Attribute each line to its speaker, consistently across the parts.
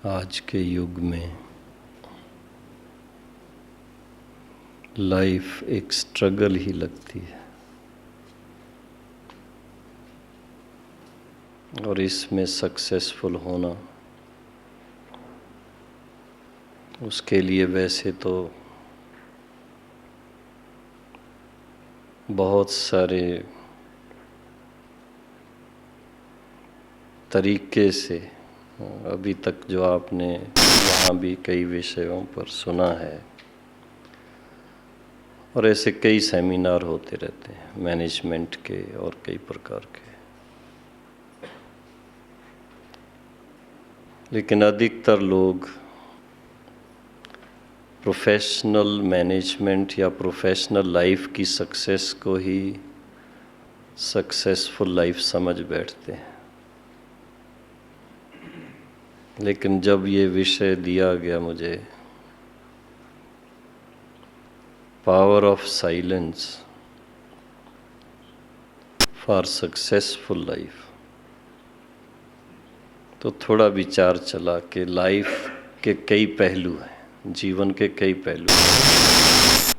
Speaker 1: आज के युग में लाइफ एक स्ट्रगल ही लगती है और इसमें सक्सेसफुल होना उसके लिए वैसे तो बहुत सारे तरीके से अभी तक जो आपने वहाँ भी कई विषयों पर सुना है और ऐसे कई सेमिनार होते रहते हैं मैनेजमेंट के और कई प्रकार के। लेकिन अधिकतर लोग प्रोफेशनल मैनेजमेंट या प्रोफेशनल लाइफ की सक्सेस को ही सक्सेसफुल लाइफ समझ बैठते हैं। लेकिन जब ये विषय दिया गया मुझे, power of silence for successful life, तो थोड़ा विचार चला कि लाइफ के कई पहलू हैं, जीवन के कई पहलू हैं,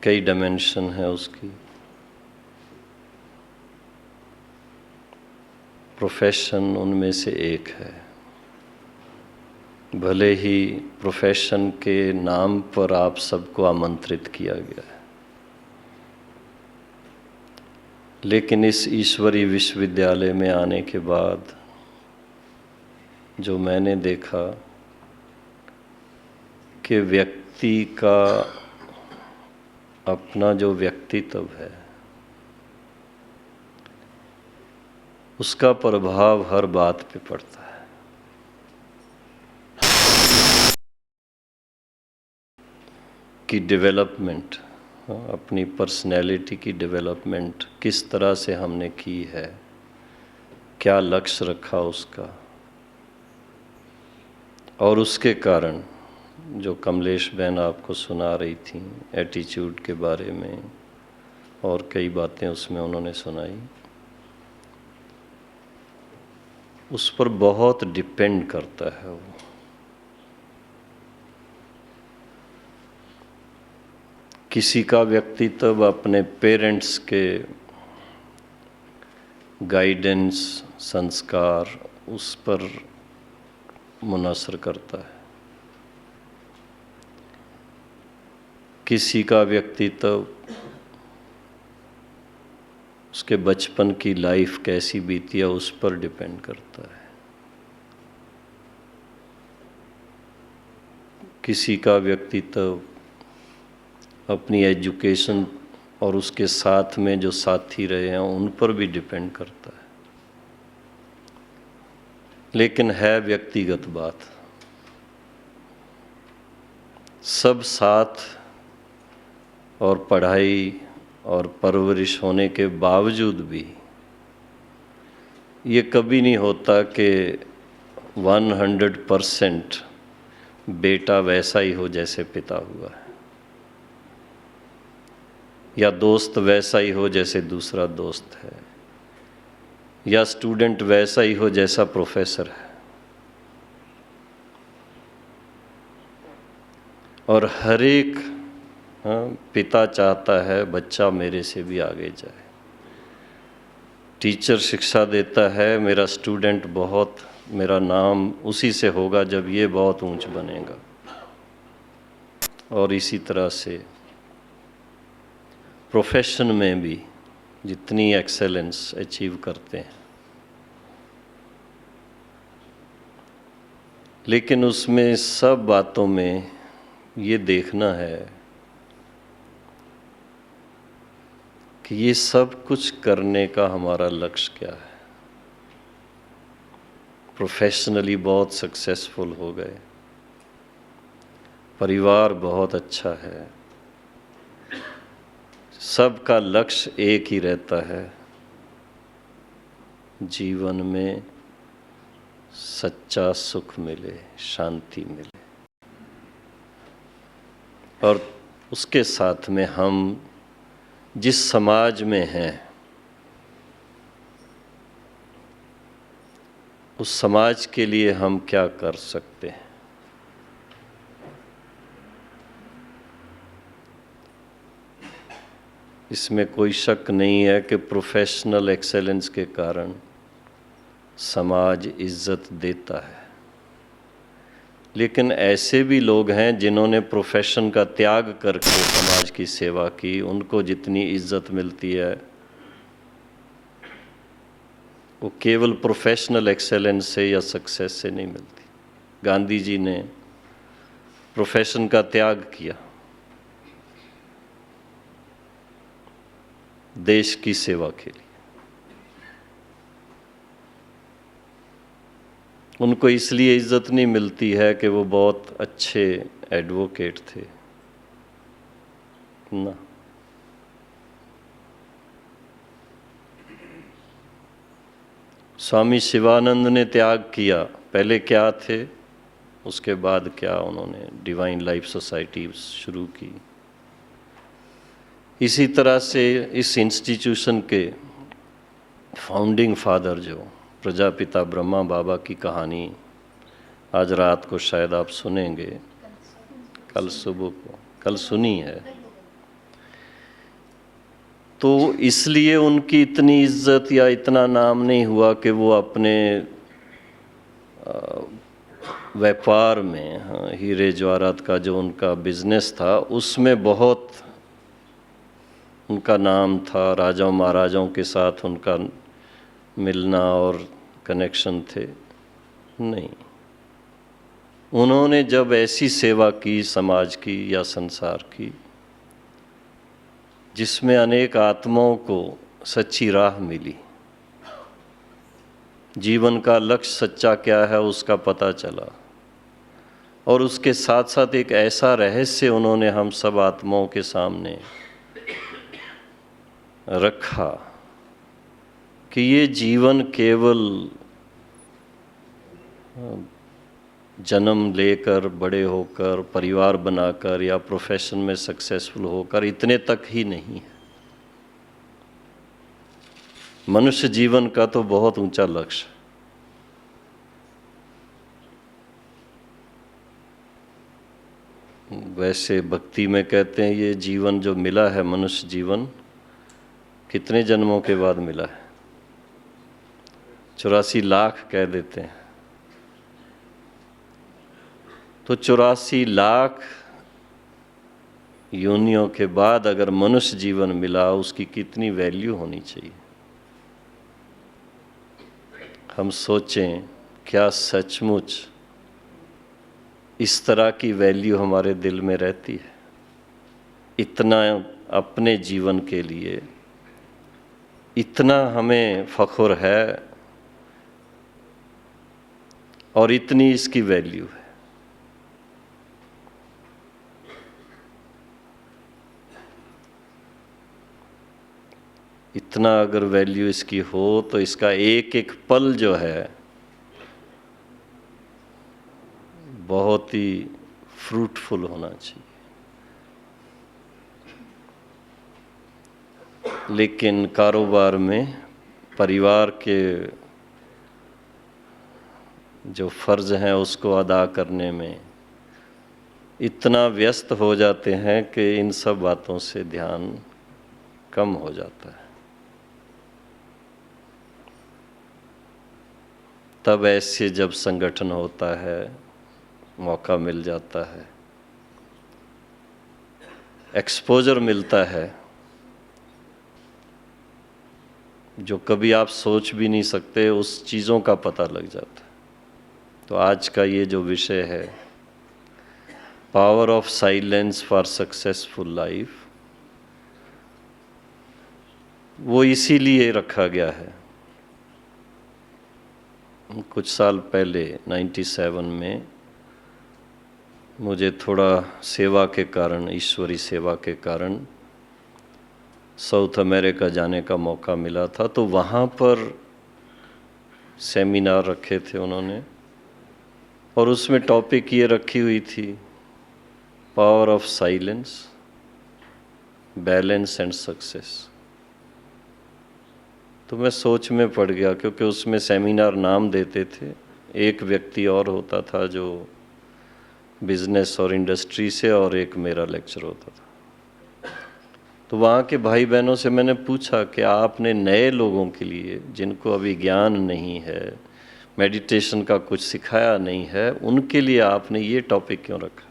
Speaker 1: कई डायमेंशन है उसकी। प्रोफेशन उनमें से एक है। भले ही प्रोफेशन के नाम पर आप सबको आमंत्रित किया गया है, लेकिन इस ईश्वरीय विश्वविद्यालय में आने के बाद जो मैंने देखा कि व्यक्ति का अपना जो व्यक्तित्व है उसका प्रभाव हर बात पे पड़ता है। कि डेवलपमेंट, अपनी पर्सनैलिटी की डेवलपमेंट किस तरह से हमने की है, क्या लक्ष्य रखा उसका, और उसके कारण जो कमलेश बहन आपको सुना रही थी एटीट्यूड के बारे में और कई बातें उसमें उन्होंने सुनाई, उस पर बहुत डिपेंड करता है वो। किसी का व्यक्तित्व अपने पेरेंट्स के गाइडेंस, संस्कार उस पर मुनसर करता है। किसी का व्यक्तित्व उसके बचपन की लाइफ कैसी बीती है उस पर डिपेंड करता है। किसी का व्यक्तित्व अपनी एजुकेशन और उसके साथ में जो साथी रहे हैं उन पर भी डिपेंड करता है। लेकिन है व्यक्तिगत बात, सब साथ और पढ़ाई और परवरिश होने के बावजूद भी ये कभी नहीं होता कि 100% बेटा वैसा ही हो जैसे पिता हुआ है, या दोस्त वैसा ही हो जैसे दूसरा दोस्त है, या स्टूडेंट वैसा ही हो जैसा प्रोफेसर है। और हर एक पिता चाहता है बच्चा मेरे से भी आगे जाए। टीचर शिक्षा देता है मेरा स्टूडेंट बहुत, मेरा नाम उसी से होगा जब ये बहुत ऊंच बनेगा। और इसी तरह से प्रोफेशन में भी जितनी एक्सेलेंस अचीव करते हैं, लेकिन उसमें सब बातों में ये देखना है कि ये सब कुछ करने का हमारा लक्ष्य क्या है। प्रोफेशनली बहुत सक्सेसफुल हो गए, परिवार बहुत अच्छा है, सबका लक्ष्य एक ही रहता है, जीवन में सच्चा सुख मिले, शांति मिले। और उसके साथ में हम जिस समाज में हैं उस समाज के लिए हम क्या कर सकते हैं। इसमें कोई शक नहीं है कि प्रोफेशनल एक्सेलेंस के कारण समाज इज्जत देता है, लेकिन ऐसे भी लोग हैं जिन्होंने प्रोफेशन का त्याग करके समाज की सेवा की, उनको जितनी इज्जत मिलती है वो केवल प्रोफेशनल एक्सेलेंस से या सक्सेस से नहीं मिलती। गांधी जी ने प्रोफेशन का त्याग किया देश की सेवा के लिए। उनको इसलिए इज्जत नहीं मिलती है कि वो बहुत अच्छे एडवोकेट थे ना। स्वामी शिवानंद ने त्याग किया, पहले क्या थे, उसके बाद क्या उन्होंने डिवाइन लाइफ सोसाइटी शुरू की। इसी तरह से इस इंस्टीट्यूशन के फाउंडिंग फादर जो प्रजापिता ब्रह्मा बाबा की कहानी आज रात को शायद आप सुनेंगे, कल सुबह को, कल सुनी है। तो इसलिए उनकी इतनी इज्जत या इतना नाम नहीं हुआ कि वो अपने व्यापार में, हीरे जवाहरात का जो उनका बिजनेस था उसमें बहुत उनका नाम था, राजाओं महाराजाओं के साथ उनका मिलना और कनेक्शन थे। नहीं, उन्होंने जब ऐसी सेवा की समाज की या संसार की जिसमें अनेक आत्माओं को सच्ची राह मिली, जीवन का लक्ष्य सच्चा क्या है उसका पता चला, और उसके साथ साथ एक ऐसा रहस्य उन्होंने हम सब आत्माओं के सामने रखा कि ये जीवन केवल जन्म लेकर, बड़े होकर, परिवार बनाकर या प्रोफेशन में सक्सेसफुल होकर इतने तक ही नहीं है। मनुष्य जीवन का तो बहुत ऊंचा लक्ष्य। वैसे भक्ति में कहते हैं ये जीवन जो मिला है, मनुष्य जीवन, कितने जन्मों के बाद मिला है? 84 लाख कह देते हैं। तो 84 लाख योनियों के बाद अगर मनुष्य जीवन मिला, उसकी कितनी वैल्यू होनी चाहिए। हम सोचें, क्या सचमुच इस तरह की वैल्यू हमारे दिल में रहती है? इतना अपने जीवन के लिए इतना हमें फख्र है और इतनी इसकी वैल्यू है। इतना अगर वैल्यू इसकी हो तो इसका एक एक पल जो है बहुत ही फ्रूटफुल होना चाहिए। लेकिन कारोबार में परिवार के जो फ़र्ज हैं उसको अदा करने में इतना व्यस्त हो जाते हैं कि इन सब बातों से ध्यान कम हो जाता है। तब ऐसे जब संगठन होता है, मौका मिल जाता है, एक्सपोजर मिलता है जो कभी आप सोच भी नहीं सकते, उस चीज़ों का पता लग जाता है। तो आज का ये जो विषय है, power of silence for successful life, वो इसीलिए रखा गया है। कुछ साल पहले 97 में मुझे थोड़ा सेवा के कारण, ईश्वरी सेवा के कारण साउथ अमेरिका जाने का मौका मिला था। तो वहाँ पर सेमिनार रखे थे उन्होंने, और उसमें टॉपिक ये रखी हुई थी, power of silence, balance and success. तो मैं सोच में पड़ गया, क्योंकि उसमें सेमिनार नाम देते थे, एक व्यक्ति और होता था जो बिजनेस और इंडस्ट्री से, और एक मेरा लेक्चर होता था। तो वहाँ के भाई बहनों से मैंने पूछा कि आपने नए लोगों के लिए, जिनको अभी ज्ञान नहीं है, मेडिटेशन का कुछ सिखाया नहीं है, उनके लिए आपने ये टॉपिक क्यों रखा?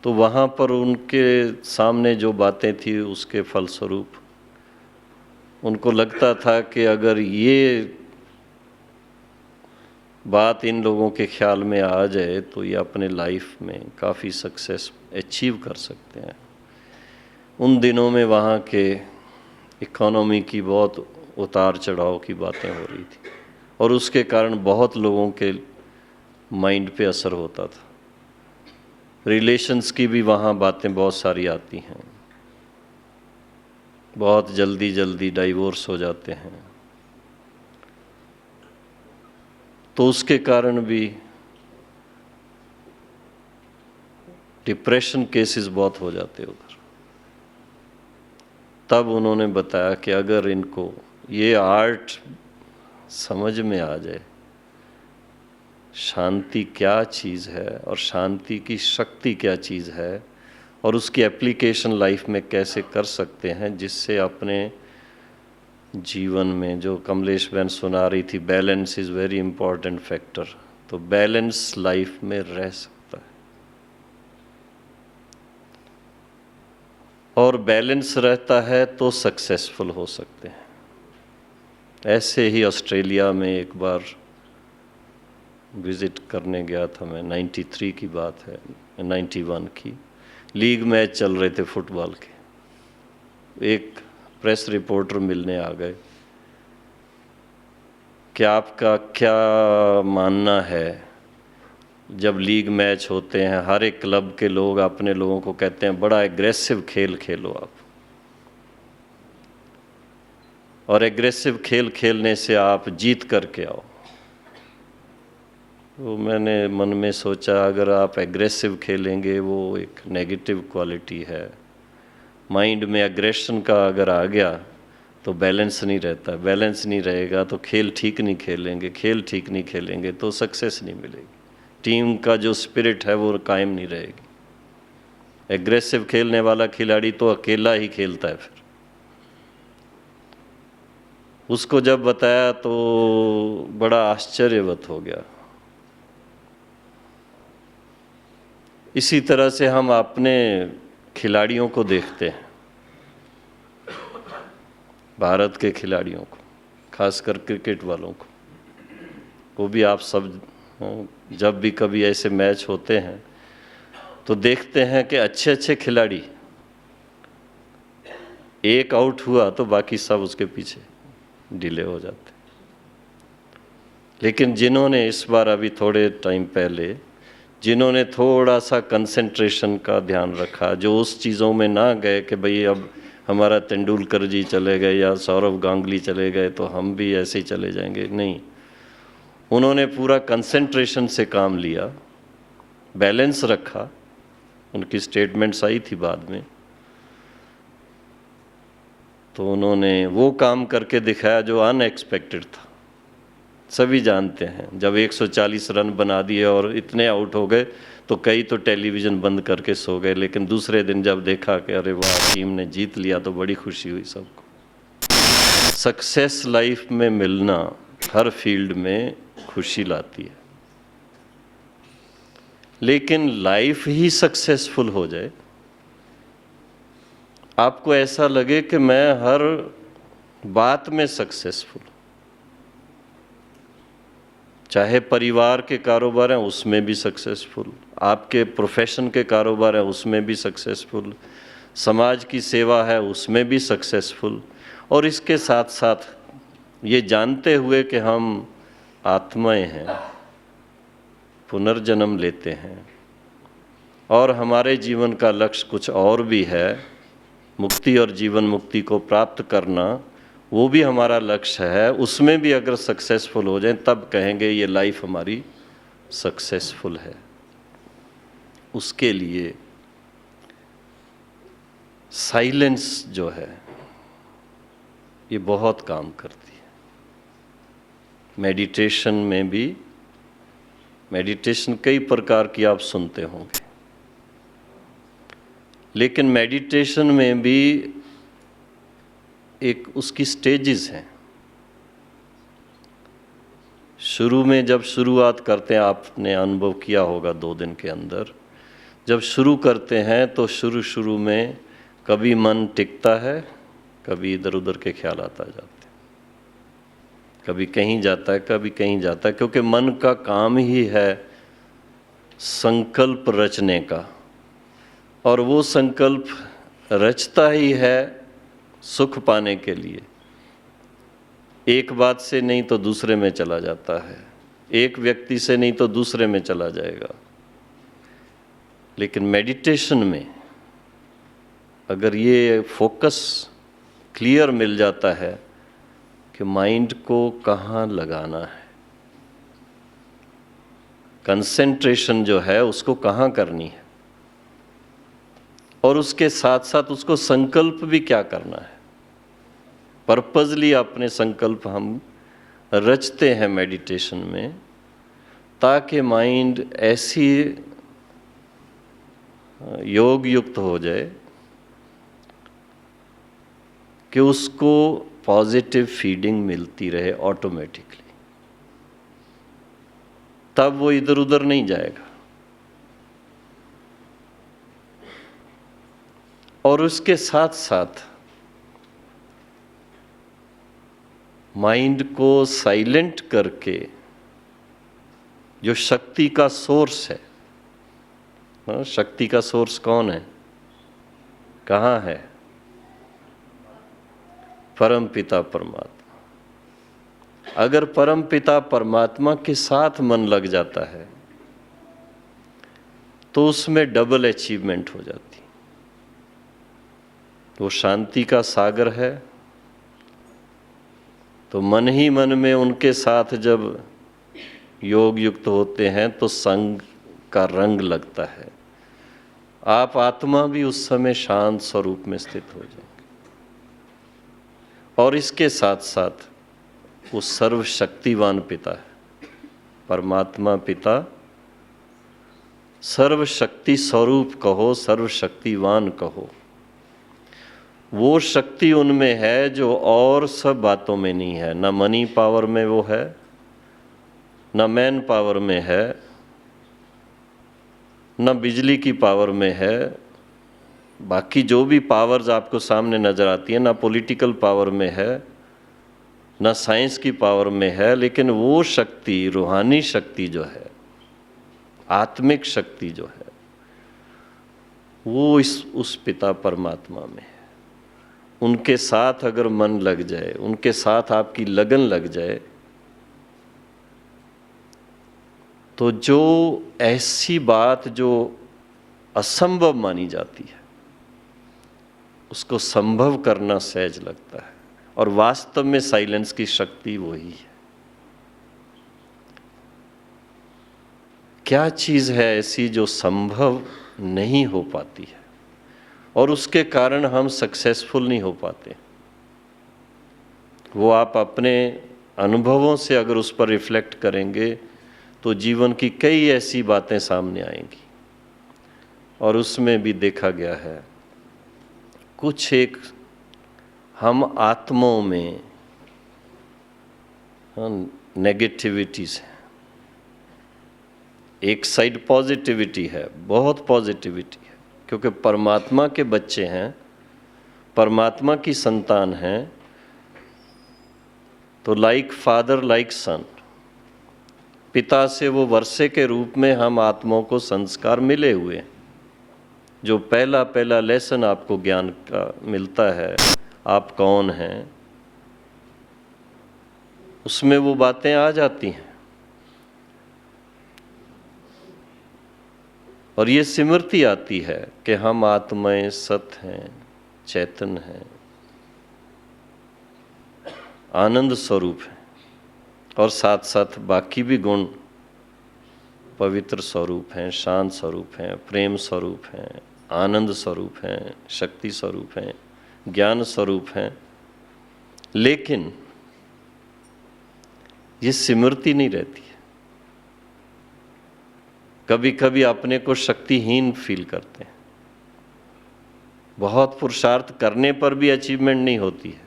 Speaker 1: तो वहाँ पर उनके सामने जो बातें थी उसके फलस्वरूप उनको लगता था कि अगर ये बात इन लोगों के ख्याल में आ जाए तो ये अपने लाइफ में काफ़ी सक्सेस अचीव कर सकते हैं। उन दिनों में वहाँ के इकोनॉमी की बहुत उतार चढ़ाव की बातें हो रही थी, और उसके कारण बहुत लोगों के माइंड पे असर होता था। रिलेशंस की भी वहाँ बातें बहुत सारी आती हैं, बहुत जल्दी जल्दी डाइवोर्स हो जाते हैं, तो उसके कारण भी डिप्रेशन केसेस बहुत हो जाते उधर। तब उन्होंने बताया कि अगर इनको ये आर्ट समझ में आ जाए, शांति क्या चीज़ है और शांति की शक्ति क्या चीज़ है, और उसकी एप्लीकेशन लाइफ में कैसे कर सकते हैं, जिससे अपने जीवन में, जो कमलेश बहन सुना रही थी, balance is very important factor, तो बैलेंस लाइफ में रह सकता है। और बैलेंस रहता है तो सक्सेसफुल हो सकते हैं। ऐसे ही ऑस्ट्रेलिया में एक बार विज़िट करने गया था मैं, 93 की बात है, 91 की। लीग मैच चल रहे थे फुटबॉल के। एक प्रेस रिपोर्टर मिलने आ गए कि आपका क्या मानना है, जब लीग मैच होते हैं हर एक क्लब के लोग अपने लोगों को कहते हैं बड़ा एग्रेसिव खेल खेलो आप, और एग्रेसिव खेल खेलने से आप जीत करके आओ। तो मैंने मन में सोचा, अगर आप एग्रेसिव खेलेंगे वो एक नेगेटिव क्वालिटी है। माइंड में एग्रेशन का अगर आ गया तो बैलेंस नहीं रहता, बैलेंस नहीं रहेगा तो खेल ठीक नहीं खेलेंगे, खेल ठीक नहीं खेलेंगे तो सक्सेस नहीं मिलेगी, टीम का जो स्पिरिट है वो कायम नहीं रहेगी। एग्रेसिव खेलने वाला खिलाड़ी तो अकेला ही खेलता है। फिर उसको जब बताया तो बड़ा आश्चर्यवत हो गया। इसी तरह से हम अपने खिलाड़ियों को देखते हैं, भारत के खिलाड़ियों को, खासकर क्रिकेट वालों को। वो भी आप सब जब भी कभी ऐसे मैच होते हैं तो देखते हैं कि अच्छे अच्छे खिलाड़ी, एक आउट हुआ तो बाकी सब उसके पीछे डिले हो जाते। लेकिन जिन्होंने इस बार अभी थोड़े टाइम पहले जिन्होंने थोड़ा सा कंसंट्रेशन का ध्यान रखा, जो उस चीज़ों में ना गए कि भाई अब हमारा तेंदुलकर जी चले गए या सौरव गांगुली चले गए तो हम भी ऐसे ही चले जाएंगे, नहीं, उन्होंने पूरा कंसंट्रेशन से काम लिया, बैलेंस रखा। उनकी स्टेटमेंट्स आई थी बाद में, तो उन्होंने वो काम करके दिखाया जो अनएक्सपेक्टेड था। सभी जानते हैं जब 140 रन बना दिए और इतने आउट हो गए तो कई तो टेलीविज़न बंद करके सो गए, लेकिन दूसरे दिन जब देखा कि अरे वाह टीम ने जीत लिया तो बड़ी खुशी हुई सबको। सक्सेस लाइफ में मिलना हर फील्ड में खुशी लाती है, लेकिन लाइफ ही सक्सेसफुल हो जाए, आपको ऐसा लगे कि मैं हर बात में सक्सेसफुल, चाहे परिवार के कारोबार हैं उसमें भी सक्सेसफुल, आपके प्रोफेशन के कारोबार हैं उसमें भी सक्सेसफुल, समाज की सेवा है उसमें भी सक्सेसफुल, और इसके साथ साथ ये जानते हुए कि हम आत्माएं हैं, पुनर्जन्म लेते हैं और हमारे जीवन का लक्ष्य कुछ और भी है, मुक्ति और जीवन मुक्ति को प्राप्त करना, वो भी हमारा लक्ष्य है। उसमें भी अगर सक्सेसफुल हो जाए तब कहेंगे ये लाइफ हमारी सक्सेसफुल है। उसके लिए साइलेंस जो है, ये बहुत काम करती है। मेडिटेशन में भी, मेडिटेशन कई प्रकार की आप सुनते होंगे, लेकिन मेडिटेशन में भी एक उसकी स्टेजेस हैं। शुरू में जब शुरुआत करते हैं, आपने अनुभव किया होगा 2 दिन के अंदर, जब शुरू करते हैं तो शुरू में कभी मन टिकता है, कभी इधर उधर के ख्याल आता जाते हैं, कभी कहीं जाता है, कभी कहीं जाता है, क्योंकि मन का काम ही है संकल्प रचने का, और वो संकल्प रचता ही है सुख पाने के लिए। एक बात से नहीं तो दूसरे में चला जाता है, एक व्यक्ति से नहीं तो दूसरे में चला जाएगा। लेकिन मेडिटेशन में अगर ये फोकस क्लियर मिल जाता है कि माइंड को कहाँ लगाना है, कंसंट्रेशन जो है उसको कहाँ करनी है, और उसके साथ साथ उसको संकल्प भी क्या करना है। पर्पजली अपने संकल्प हम रचते हैं मेडिटेशन में, ताकि माइंड ऐसी योग युक्त हो जाए कि उसको पॉजिटिव फीडिंग मिलती रहे ऑटोमेटिकली, तब वो इधर उधर नहीं जाएगा। और उसके साथ साथ माइंड को साइलेंट करके जो शक्ति का सोर्स है, शक्ति का सोर्स कौन है, कहाँ है? परम पिता परमात्मा। अगर परम पिता परमात्मा के साथ मन लग जाता है तो उसमें डबल अचीवमेंट हो जाती। वो शांति का सागर है, तो मन ही मन में उनके साथ जब योग युक्त होते हैं तो संग का रंग लगता है। आप आत्मा भी उस समय शांत स्वरूप में स्थित हो जाएंगे। और इसके साथ साथ वो सर्वशक्तिवान पिता है, परमात्मा पिता, सर्वशक्ति स्वरूप कहो, सर्वशक्तिवान कहो, वो शक्ति उनमें है जो और सब बातों में नहीं है। ना मनी पावर में वो है, ना मैन पावर में है, ना बिजली की पावर में है, बाकी जो भी पावर्स आपको सामने नज़र आती है, ना पॉलिटिकल पावर में है, ना साइंस की पावर में है, लेकिन वो शक्ति, रूहानी शक्ति जो है, आत्मिक शक्ति जो है, वो उस पिता परमात्मा में है। उनके साथ अगर मन लग जाए, उनके साथ आपकी लगन लग जाए, तो जो ऐसी बात जो असंभव मानी जाती है उसको संभव करना सहज लगता है। और वास्तव में साइलेंस की शक्ति वही है। क्या चीज़ है ऐसी जो संभव नहीं हो पाती है और उसके कारण हम सक्सेसफुल नहीं हो पाते? वो आप अपने अनुभवों से अगर उस पर रिफ्लेक्ट करेंगे तो जीवन की कई ऐसी बातें सामने आएंगी। और उसमें भी देखा गया है कुछ एक हम आत्माओं में नेगेटिविटीज है, एक साइड पॉजिटिविटी है, बहुत पॉजिटिविटी है, क्योंकि परमात्मा के बच्चे हैं, परमात्मा की संतान हैं, तो लाइक फादर लाइक सन, पिता से वो वर्षे के रूप में हम आत्माओं को संस्कार मिले हुए हैं। जो पहला लेसन आपको ज्ञान का मिलता है, आप कौन हैं, उसमें वो बातें आ जाती हैं। और ये स्मृति आती है कि हम आत्माएं सत हैं, चैतन्य हैं, आनंद स्वरूप हैं, और साथ साथ बाकी भी गुण पवित्र स्वरूप हैं, शांत स्वरूप हैं, प्रेम स्वरूप हैं, आनंद स्वरूप हैं, शक्ति स्वरूप हैं, ज्ञान स्वरूप हैं। लेकिन ये सिमरती नहीं रहती है। कभी कभी अपने को शक्तिहीन फील करते हैं, बहुत पुरुषार्थ करने पर भी अचीवमेंट नहीं होती है,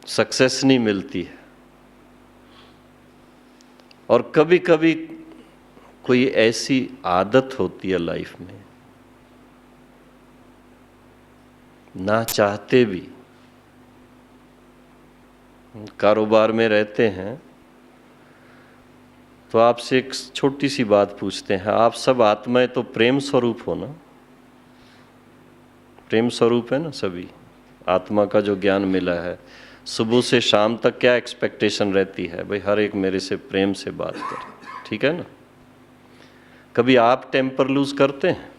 Speaker 1: सक्सेस नहीं मिलती है। और कभी कभी कोई ऐसी आदत होती है लाइफ में, ना चाहते भी, कारोबार में रहते हैं तो आपसे एक छोटी सी बात पूछते हैं, आप सब आत्माएं तो प्रेम स्वरूप हो ना? प्रेम स्वरूप है ना सभी? आत्मा का जो ज्ञान मिला है, सुबह से शाम तक क्या एक्सपेक्टेशन रहती है? भाई हर एक मेरे से प्रेम से बात करे, ठीक है ना? कभी आप टेम्पर लूज करते हैं?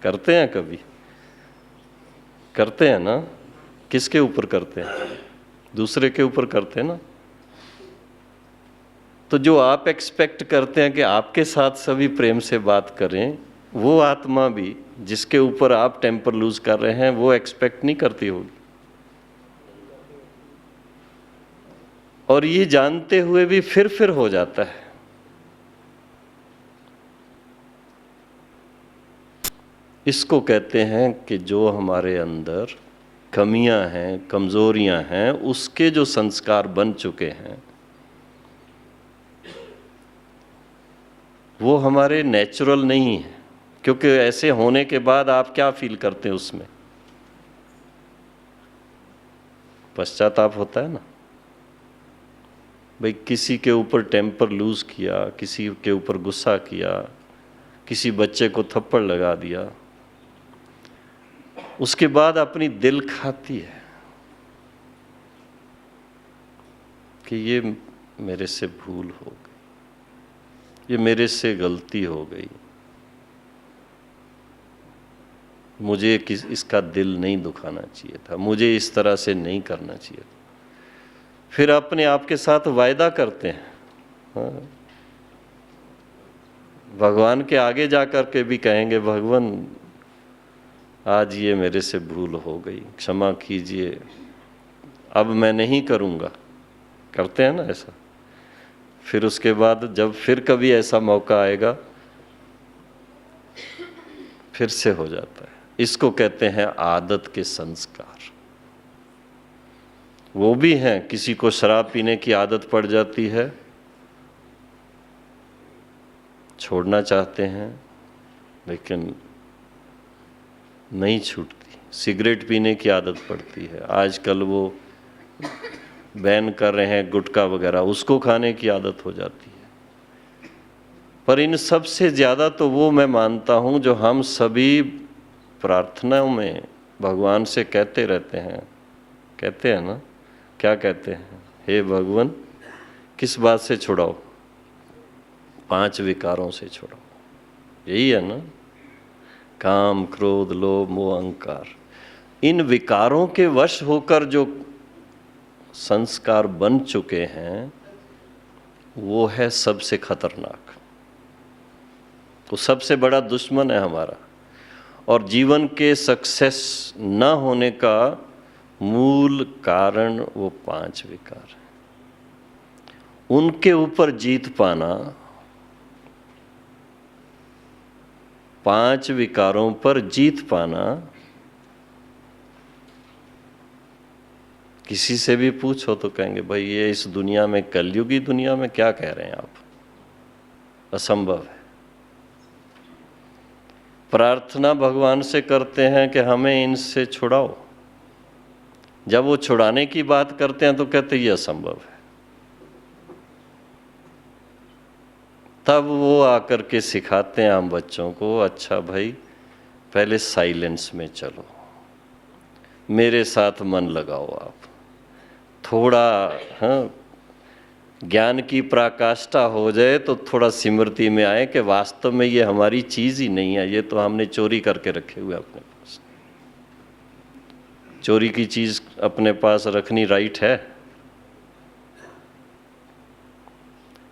Speaker 1: करते हैं? कभी करते हैं ना? किसके ऊपर करते हैं? दूसरे के ऊपर करते हैं ना? तो जो आप एक्सपेक्ट करते हैं कि आपके साथ सभी प्रेम से बात करें, वो आत्मा भी जिसके ऊपर आप टेम्पर लूज कर रहे हैं वो एक्सपेक्ट नहीं करती होगी। और ये जानते हुए भी फिर हो जाता है। इसको कहते हैं कि जो हमारे अंदर कमियां हैं, कमजोरियां हैं, उसके जो संस्कार बन चुके हैं वो हमारे नेचुरल नहीं है। क्योंकि ऐसे होने के बाद आप क्या फील करते हैं? उसमें पश्चाताप होता है ना। भाई किसी के ऊपर टेम्पर लूज किया, किसी के ऊपर गुस्सा किया, किसी बच्चे को थप्पड़ लगा दिया, उसके बाद अपनी दिल खाती है कि ये मेरे से भूल हो गई, ये मेरे से गलती हो गई, मुझे इसका दिल नहीं दुखाना चाहिए था, मुझे इस तरह से नहीं करना चाहिए था। फिर अपने आप के साथ वायदा करते हैं। हाँ। भगवान के आगे जाकर के भी कहेंगे, भगवान आज ये मेरे से भूल हो गई, क्षमा कीजिए, अब मैं नहीं करूँगा। करते हैं ना ऐसा? फिर उसके बाद जब फिर कभी ऐसा मौका आएगा फिर से हो जाता है। इसको कहते हैं आदत के संस्कार। वो भी हैं, किसी को शराब पीने की आदत पड़ जाती है, छोड़ना चाहते हैं लेकिन नहीं छूटती। सिगरेट पीने की आदत पड़ती है, आजकल वो बैन कर रहे हैं गुटखा वगैरह, उसको खाने की आदत हो जाती है। पर इन सब से ज़्यादा तो वो मैं मानता हूँ जो हम सभी प्रार्थनाओं में भगवान से कहते रहते हैं। कहते हैं ना? क्या कहते हैं? हे भगवान किस बात से छुड़ाओ? 5 विकारों से छुड़ाओ। यही है ना? काम, क्रोध, लोभ, मोह, अहंकार। इन विकारों के वश होकर जो संस्कार बन चुके हैं वो है सबसे खतरनाक, वो सबसे बड़ा दुश्मन है हमारा। और जीवन के सक्सेस न होने का मूल कारण वो 5 विकार है। उनके ऊपर जीत पाना, 5 विकारों पर जीत पाना, किसी से भी पूछो तो कहेंगे भाई ये इस दुनिया में, कलयुगी दुनिया में क्या कह रहे हैं आप, असंभव है। प्रार्थना भगवान से करते हैं कि हमें इनसे छुड़ाओ, जब वो छुड़ाने की बात करते हैं तो कहते ये असंभव है। तब वो आकर के सिखाते हैं हम बच्चों को, अच्छा भाई पहले साइलेंस में चलो, मेरे साथ मन लगाओ, आप थोड़ा, हाँ, ज्ञान की पराकाष्ठा हो जाए तो थोड़ा स्मृति में आए कि वास्तव में ये हमारी चीज ही नहीं है, ये तो हमने चोरी करके रखे हुए अपने पास। चोरी की चीज अपने पास रखनी राइट है?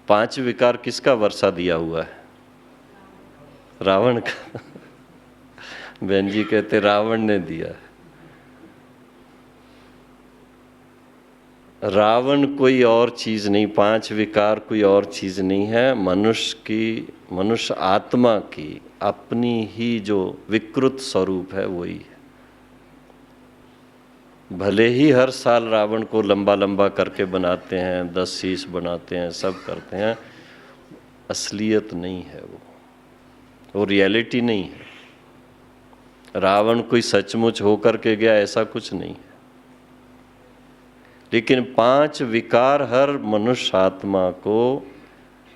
Speaker 1: 5 विकार किसका वर्षा दिया हुआ है? रावण का। बहन जी कहते रावण ने दिया। रावण कोई और चीज नहीं, 5 विकार कोई और चीज नहीं है, मनुष्य आत्मा की अपनी ही जो विकृत स्वरूप है वही है। भले ही हर साल रावण को लंबा लंबा करके बनाते हैं, 10 शीश बनाते हैं, सब करते हैं, असलियत नहीं है वो रियलिटी नहीं है। रावण कोई सचमुच होकर के गया ऐसा कुछ नहीं है। लेकिन 5 विकार हर मनुष्य आत्मा को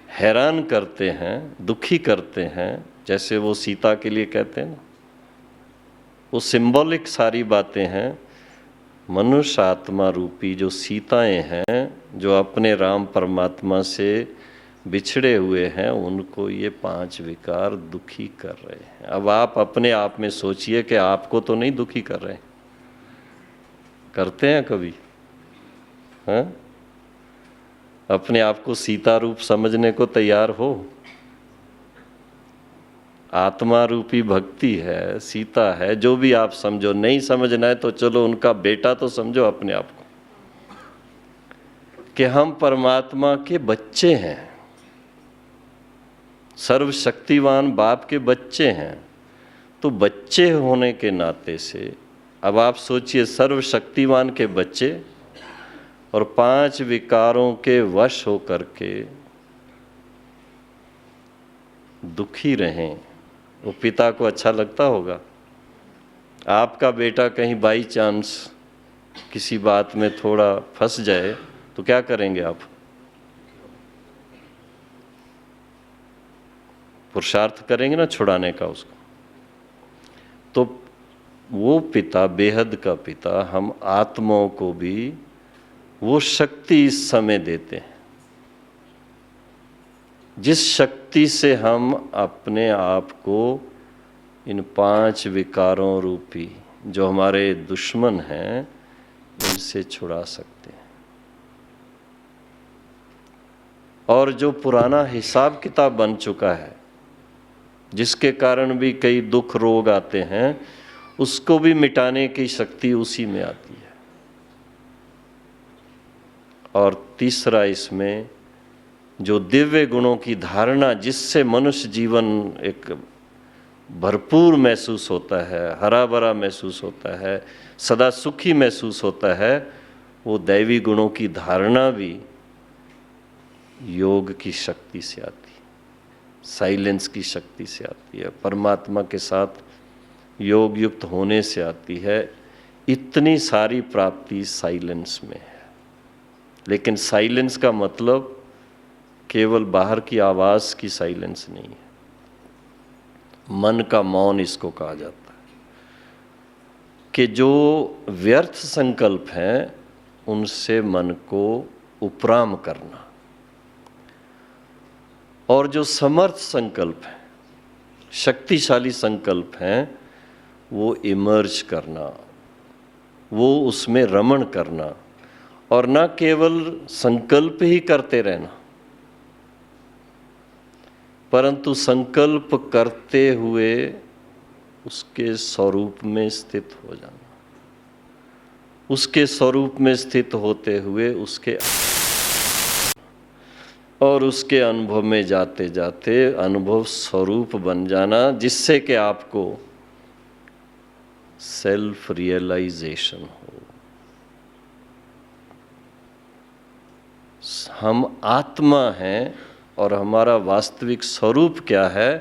Speaker 1: हैरान करते हैं, दुखी करते हैं। जैसे वो सीता के लिए कहते हैं ना, वो सिंबॉलिक सारी बातें हैं। मनुष्य आत्मा रूपी जो सीताएं हैं, जो अपने राम परमात्मा से बिछड़े हुए हैं, उनको ये 5 विकार दुखी कर रहे हैं। अब आप अपने आप में सोचिए कि आपको तो नहीं दुखी कर रहे, करते हैं कभी? हाँ, अपने आप को सीता रूप समझने को तैयार हो? आत्मा रूपी भक्ति है, सीता है, जो भी आप समझो। नहीं समझना है तो चलो उनका बेटा तो समझो अपने आप को, कि हम परमात्मा के बच्चे हैं, सर्वशक्तिवान बाप के बच्चे हैं। तो बच्चे होने के नाते से अब आप सोचिए, सर्वशक्तिवान के बच्चे और 5 विकारों के वश होकर के दुखी रहें, वो पिता को अच्छा लगता होगा? आपका बेटा कहीं बाई चांस किसी बात में थोड़ा फंस जाए तो क्या करेंगे आप? पुरुषार्थ करेंगे ना छुड़ाने का उसको। तो वो पिता, बेहद का पिता, हम आत्माओं को भी वो शक्ति इस समय देते हैं, जिस शक्ति से हम अपने आप को इन 5 विकारों रूपी जो हमारे दुश्मन हैं इनसे छुड़ा सकते हैं। और जो पुराना हिसाब किताब बन चुका है, जिसके कारण भी कई दुख रोग आते हैं, उसको भी मिटाने की शक्ति उसी में आती है। और तीसरा इसमें जो दिव्य गुणों की धारणा, जिससे मनुष्य जीवन एक भरपूर महसूस होता है, हरा भरा महसूस होता है, सदा सुखी महसूस होता है, वो दैवी गुणों की धारणा भी योग की शक्ति से आती है, साइलेंस की शक्ति से आती है, परमात्मा के साथ योग युक्त होने से आती है। इतनी सारी प्राप्ति साइलेंस में है। लेकिन साइलेंस का मतलब केवल बाहर की आवाज़ की साइलेंस नहीं है, मन का मौन इसको कहा जाता है। कि जो व्यर्थ संकल्प हैं उनसे मन को उपराम करना, और जो समर्थ संकल्प हैं, शक्तिशाली संकल्प हैं, वो इमर्ज करना, वो उसमें रमण करना, और न केवल संकल्प ही करते रहना, परंतु संकल्प करते हुए उसके स्वरूप में स्थित हो जाना, उसके स्वरूप में स्थित होते हुए उसके और उसके अनुभव में जाते जाते अनुभव स्वरूप बन जाना, जिससे कि आपको सेल्फ रियलाइजेशन हो। हम आत्मा हैं और हमारा वास्तविक स्वरूप क्या है,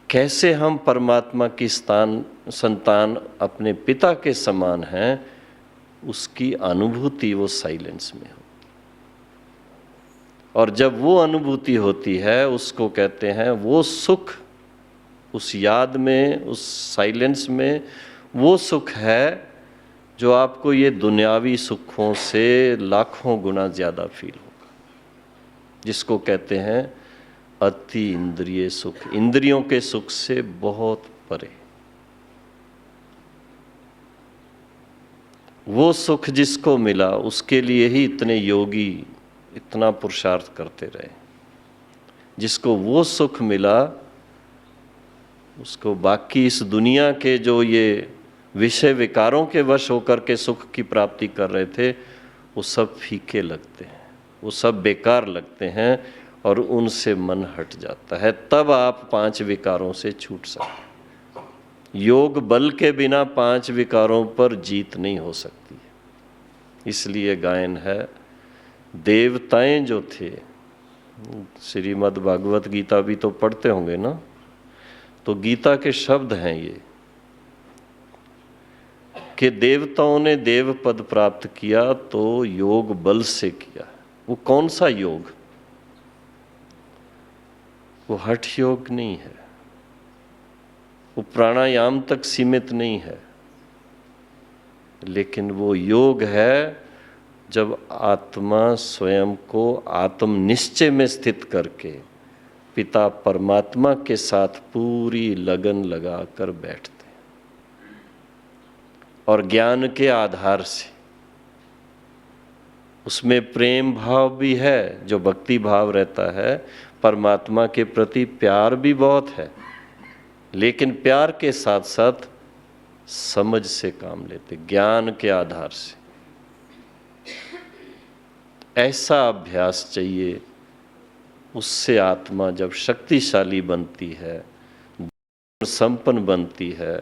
Speaker 1: कैसे हम परमात्मा की संतान अपने पिता के समान हैं, उसकी अनुभूति वो साइलेंस में हो। और जब वो अनुभूति होती है, उसको कहते हैं वो सुख, उस याद में, उस साइलेंस में वो सुख है जो आपको ये दुनियावी सुखों से लाखों गुना ज़्यादा फील होगा, जिसको कहते हैं अति इंद्रिय सुख, इंद्रियों के सुख से बहुत परे। वो सुख जिसको मिला उसके लिए ही इतने योगी इतना पुरुषार्थ करते रहे। जिसको वो सुख मिला उसको बाकी इस दुनिया के जो ये विषय विकारों के वश होकर के सुख की प्राप्ति कर रहे थे, वो सब फीके लगते हैं, वो सब बेकार लगते हैं और उनसे मन हट जाता है। तब आप 5 विकारों से छूट सकते। योग बल के बिना 5 विकारों पर जीत नहीं हो सकती। इसलिए गायन है, देवताएं जो थे, श्रीमद् भागवत गीता भी तो पढ़ते होंगे ना, तो गीता के शब्द हैं ये कि देवताओं ने देव पद प्राप्त किया तो योग बल से किया। वो कौन सा योग? वो हठ योग नहीं है, वो प्राणायाम तक सीमित नहीं है, लेकिन वो योग है जब आत्मा स्वयं को आत्मनिश्चय में स्थित करके पिता परमात्मा के साथ पूरी लगन लगाकर बैठते और ज्ञान के आधार से, उसमें प्रेम भाव भी है, जो भक्ति भाव रहता है, परमात्मा के प्रति प्यार भी बहुत है, लेकिन प्यार के साथ साथ समझ से काम लेते, ज्ञान के आधार से। ऐसा अभ्यास चाहिए, उससे आत्मा जब शक्तिशाली बनती है, संपन्न बनती है,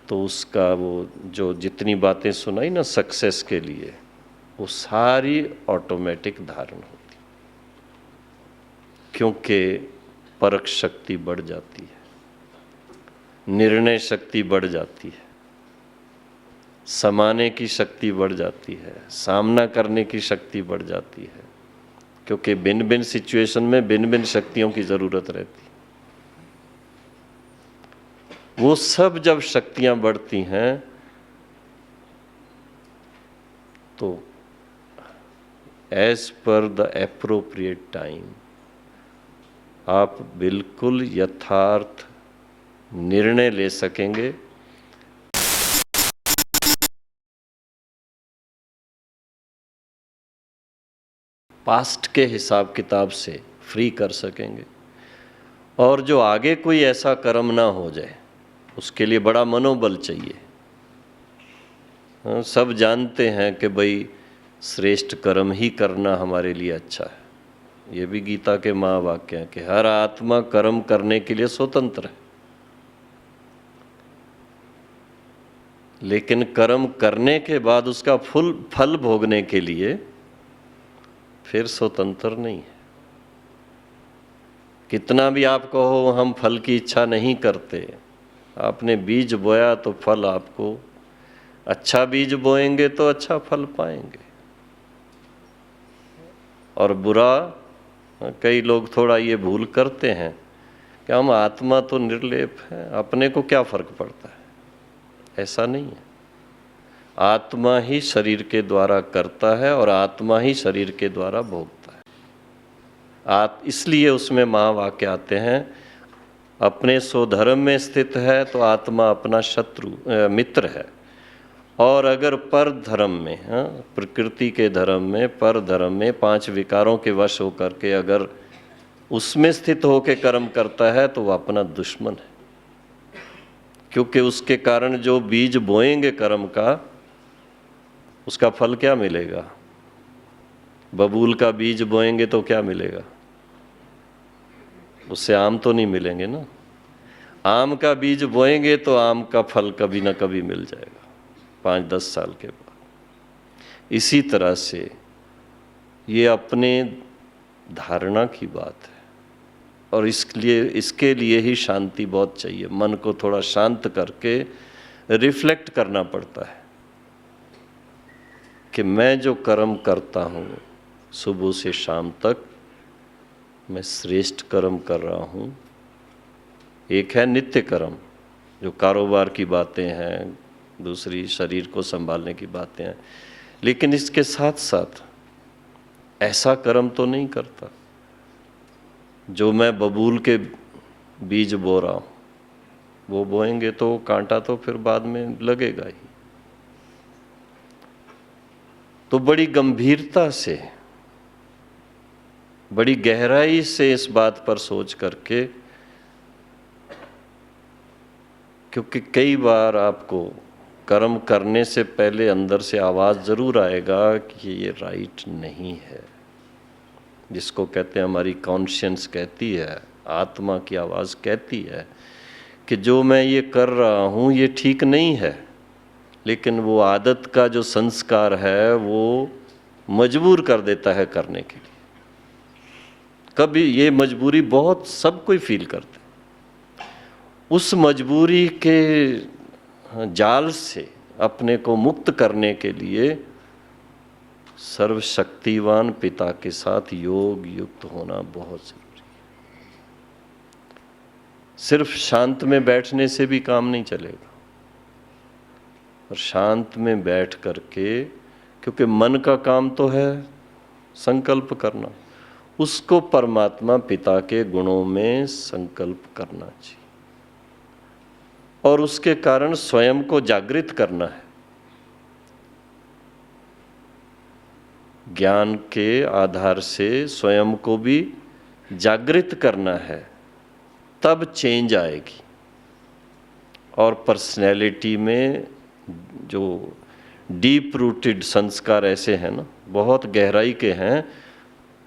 Speaker 1: तो उसका वो जो जितनी बातें सुनाई ना सक्सेस के लिए, वो सारी ऑटोमेटिक धारण होती, क्योंकि परख शक्ति बढ़ जाती है, निर्णय शक्ति बढ़ जाती है, समाने की शक्ति बढ़ जाती है, सामना करने की शक्ति बढ़ जाती है, क्योंकि भिन्न भिन्न सिचुएशन में भिन्न भिन्न शक्तियों की जरूरत रहती है। वो सब जब शक्तियां बढ़ती हैं तो as per the appropriate time आप बिल्कुल यथार्थ निर्णय ले सकेंगे। पास्ट के हिसाब किताब से फ्री कर सकेंगे, और जो आगे कोई ऐसा कर्म ना हो जाए उसके लिए बड़ा मनोबल चाहिए। सब जानते हैं कि भाई श्रेष्ठ कर्म ही करना हमारे लिए अच्छा है। ये भी गीता के महावाक्य हैं कि हर आत्मा कर्म करने के लिए स्वतंत्र है, लेकिन कर्म करने के बाद उसका फल भोगने के लिए फिर स्वतंत्र नहीं है। कितना भी आप कहो हम फल की इच्छा नहीं करते, आपने बीज बोया तो फल आपको, अच्छा बीज बोएंगे तो अच्छा फल पाएंगे, और बुरा, कई लोग थोड़ा ये भूल करते हैं कि हम आत्मा तो निर्लेप है, अपने को क्या फर्क पड़ता है। ऐसा नहीं है, आत्मा ही शरीर के द्वारा करता है और आत्मा ही शरीर के द्वारा भोगता है। इसलिए उसमें महावाक्य आते हैं, अपने स्वधर्म में स्थित है तो आत्मा अपना मित्र है, और अगर पर धर्म में, प्रकृति के धर्म में, पर धर्म में 5 विकारों के वश होकर के अगर उसमें स्थित होकर कर्म करता है तो वह अपना दुश्मन है, क्योंकि उसके कारण जो बीज बोएंगे कर्म का, उसका फल क्या मिलेगा। बबूल का बीज बोएंगे तो क्या मिलेगा, उससे आम तो नहीं मिलेंगे ना। आम का बीज बोएंगे तो आम का फल कभी ना कभी मिल जाएगा 5-10 साल के बाद। इसी तरह से ये अपने धारणा की बात है, और इसके लिए ही शांति बहुत चाहिए। मन को थोड़ा शांत करके रिफ्लेक्ट करना पड़ता है कि मैं जो कर्म करता हूँ सुबह से शाम तक, मैं श्रेष्ठ कर्म कर रहा हूँ। एक है नित्य कर्म, जो कारोबार की बातें हैं, दूसरी शरीर को संभालने की बातें हैं, लेकिन इसके साथ साथ ऐसा कर्म तो नहीं करता जो मैं बबूल के बीज बो रहा हूँ। वो बोएंगे तो कांटा तो फिर बाद में लगेगा ही। तो बड़ी गंभीरता से, बड़ी गहराई से इस बात पर सोच करके क्योंकि कई बार आपको कर्म करने से पहले अंदर से आवाज़ ज़रूर आएगा कि ये राइट नहीं है, जिसको कहते हैं हमारी कॉन्शियंस कहती है, आत्मा की आवाज़ कहती है कि जो मैं ये कर रहा हूँ ये ठीक नहीं है, लेकिन वो आदत का जो संस्कार है वो मजबूर कर देता है करने के लिए। कभी ये मजबूरी बहुत सब कोई फील करते हैं, उस मजबूरी के जाल से अपने को मुक्त करने के लिए सर्वशक्तिवान पिता के साथ योग युक्त होना बहुत जरूरी है। सिर्फ शांत में बैठने से भी काम नहीं चलेगा, और शांत में बैठ करके, क्योंकि मन का काम तो है संकल्प करना, उसको परमात्मा पिता के गुणों में संकल्प करना चाहिए और उसके कारण स्वयं को जागृत करना है। ज्ञान के आधार से स्वयं को भी जागृत करना है, तब चेंज आएगी। और पर्सनैलिटी में जो डीप रूटेड संस्कार ऐसे हैं ना, बहुत गहराई के हैं,